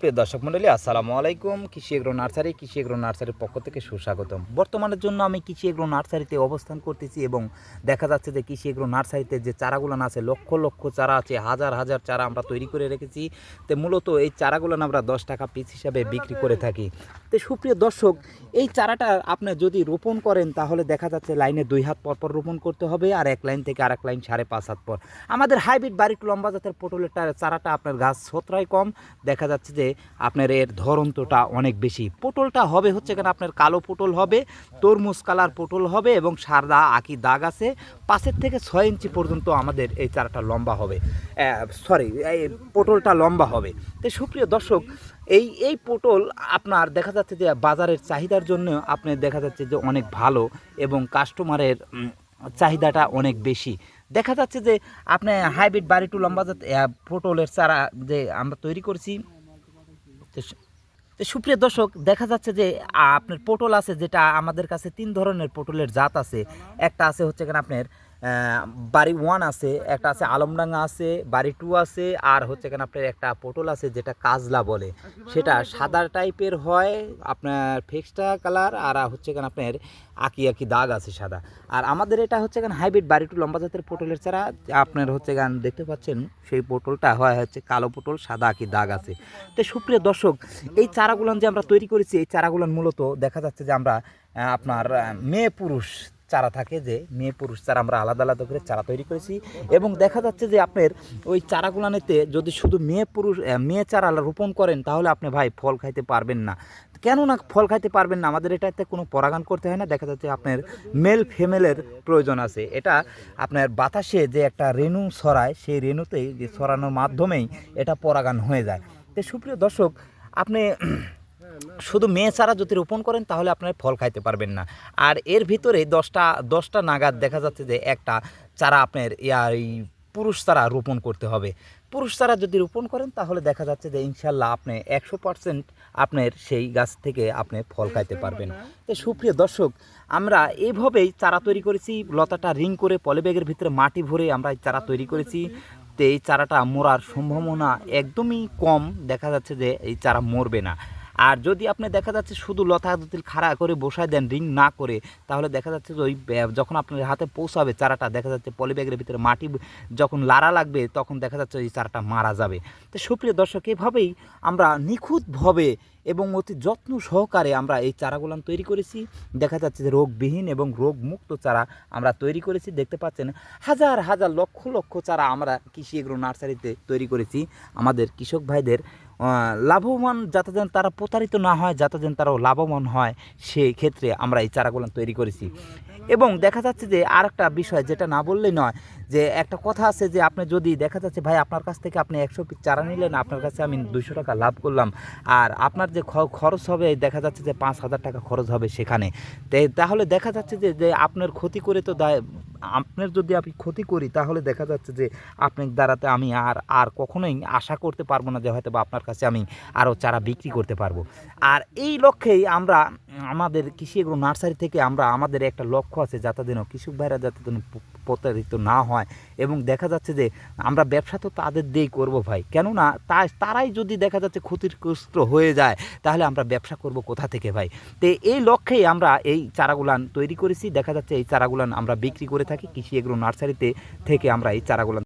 সুপ্রিয় দর্শক মণ্ডলী, আসসালামু আলাইকুম। কৃষি এগ্রো নার্সারির পক্ষ থেকে সুস্বাগতম। বর্তমানের জন্য আমি কৃষি এগ্রো নার্সারিতে অবস্থান করতেছি এবং দেখা যাচ্ছে যে কৃষি এগ্রো নার্সারিতে যে চারাগুলো আছে, লক্ষ লক্ষ চারা আছে, হাজার হাজার চারা আমরা তৈরি করে রেখেছি। তো মূলত এই চারাগুলো আমরা 10 টাকা পিস হিসাবে বিক্রি করে থাকি। তো সুপ্রিয় দর্শক, এই চারাটা আপনি যদি রোপণ করেন তাহলে দেখা যাচ্ছে লাইনে 2 হাত পর পর রোপণ করতে হবে, আর এক লাইন থেকে আরেক লাইন 5.5 হাত পর। আমাদের হাইব্রিড বাড়ির লম্বা জাতের পটলের চারাটা আপনার গাছ ছত্রায় কম, দেখা যাচ্ছে যে আপনার এর ধরন্তটা অনেক বেশি। পটলটা হবে হচ্ছে কেন আপনার কালো পটল হবে, তরমুজ কালার পটল হবে এবং সাদা আঁকি দাগ আছে। 5 থেকে 6 ইঞ্চি পর্যন্ত আমাদের এই চারাটা লম্বা হবে, এই পটলটা লম্বা হবে। তো সুপ্রিয় দর্শক, এই পটল আপনার দেখা যাচ্ছে যে বাজারের চাহিদার জন্য আপনি দেখা যাচ্ছে যে অনেক ভালো এবং কাস্টমারের চাহিদাটা অনেক বেশি। দেখা যাচ্ছে যে আপনি হাইব্রিড বাড়িটু লম্বা জাত পটলের চারা যে আমরা তৈরি করছি। তো সুপ্রিয় দর্শক, দেখা যাচ্ছে যে আপনার পটল আছে, যেটা আমাদের কাছে 3 ধরনের পটলের জাত আছে। একটা আছে হচ্ছে কেন আপনার বাড়ি 1 আছে, একটা আছে আলমডাঙ্গা আছে, বাড়ি 2 আছে, আর হচ্ছে কেন আপনার একটা পটল আছে যেটা কাজলা বলে, সেটা সাদা টাইপের হয়, আপনার ফেক্সটা কালার, আর হচ্ছে কেন আপনার আঁকি আঁকি দাগ আছে সাদা। আর আমাদের এটা হচ্ছে কেন হাইব্রিড বাড়ি 2 লম্বা জাতের পটলের চারা। আপনার হচ্ছে গান দেখতে পাচ্ছেন সেই পটলটা হয় হচ্ছে কালো পটল, সাদা আঁকি দাগ আছে। তো সুপ্রিয় দর্শক, এই চারাগুলান যে আমরা তৈরি করেছি, এই চারাগুলান মূলত দেখা যাচ্ছে যে আমরা আপনার মেয়ে পুরুষ চারা থাকে, যে মেয়ে পুরুষ চারা আমরা আলাদা আলাদা করে চারা তৈরি করেছি। এবং দেখা যাচ্ছে যে আপনার ওই চারাগুলানেতে যদি শুধু মেয়ে চারা রোপণ করেন তাহলে আপনি ভাই ফল খাইতে পারবেন না। কেননা ফল খাইতে পারবেন না, আমাদের এটাতে কোনো পরাগান করতে হয় না। দেখা যাচ্ছে আপনার মেল ফিমেলের প্রয়োজন আছে। এটা আপনার বাতাসে যে একটা রেণু ছড়ায়, সেই রেণুতেই যে ছড়ানোর মাধ্যমেই এটা পরাগান হয়ে যায়। তো সুপ্রিয় দর্শক, আপনি শুধু মেয়ে চারা যদি রোপণ করেন তাহলে আপনার ফল খাইতে পারবেন না। আর এর ভিতরে 10টা নাগাদ দেখা যাচ্ছে যে একটা চারা আপনার এই পুরুষ চারা রোপণ করতে হবে। পুরুষ চারা যদি রোপণ করেন তাহলে দেখা যাচ্ছে যে ইনশাল্লাহ আপনি 100% আপনার সেই গাছ থেকে আপনি ফল খাইতে পারবেন। তো সুপ্রিয় দর্শক, আমরা এইভাবেই চারা তৈরি করেছি, লতাটা রিং করে পলিব্যাগের ভিতরে মাটি ভরে আমরা এই চারা তৈরি করেছি। তো এই চারাটা মরার সম্ভাবনা একদমই কম, দেখা যাচ্ছে যে এই চারা মরবে না। আর যদি আপনি দেখা যাচ্ছে শুধু লতা যদি খাড়া করে বসায় দেন রিং না করে, তাহলে দেখা যাচ্ছে যে ওই যখন আপনার হাতে পৌঁছাবে চারাটা, দেখা যাচ্ছে পলিব্যাগের ভিতরে মাটি যখন লাড়া লাগবে তখন দেখা যাচ্ছে ওই চারাটা মারা যাবে। তো সুপ্রিয় দর্শক, এভাবেই আমরা নিখুঁতভাবে এবং অতি যত্ন সহকারে আমরা এই চারাগুলান তৈরি করেছি। দেখা যাচ্ছে যে রোগবিহীন এবং রোগমুক্ত চারা আমরা তৈরি করেছি। দেখতে পাচ্ছেন হাজার হাজার লক্ষ লক্ষ চারা আমরা কৃষি এগ্রো নার্সারিতে তৈরি করেছি। আমাদের কৃষক ভাইদের লাভবান, যাতে যেন তারা প্রতারিত না হয়, যাতে যেন তারাও লাভবান হয়, সেই ক্ষেত্রে আমরা এই চারাগুলো তৈরি করেছি। এবং দেখা যাচ্ছে যে আর একটা বিষয় যেটা না বললেই নয়, যে একটা কথা আছে যে আপনি যদি দেখা যাচ্ছে ভাই আপনার কাছ থেকে আপনি 100 পিস চারা নিলেন, আপনার কাছে আমি 200 টাকা লাভ করলাম, আর আপনার যে খরচ হবে দেখা যাচ্ছে যে 5,000 টাকা খরচ হবে সেখানে। তাহলে দেখা যাচ্ছে যে আপনার ক্ষতি করে তো আপনার যদি আমি ক্ষতি করি তাহলে দেখা যাচ্ছে যে আপনার দ্বারাতে আমি আর কখনোই আশা করতে পারবো না যে হয়তো বা আপনার কাছে আমি আরও চারা বিক্রি করতে পারবো। আর এই লক্ষ্যেই আমরা আমাদের কৃষি এগ্রো নার্সারি থেকে আমাদের একটা লক্ষ্য আছে, যাতে যেন কৃষক ভাইরা যাতে যেন প্রতারিত না হয়। এবং দেখা যাচ্ছে যে আমরা ব্যবসা তো তাদের দিয়েই করবো ভাই, কেননা তারাই যদি দেখা যাচ্ছে ক্ষতিগ্রস্ত হয়ে যায় তাহলে আমরা ব্যবসা করব কোথা থেকে ভাই। তো এই লক্ষ্যেই আমরা এই চারাগুলান তৈরি করেছি। দেখা যাচ্ছে এই চারাগুলান আমরা বিক্রি করে থাকি কৃষি এগ্রো নার্সারিতে থেকে, আমরা এই চারাগুলান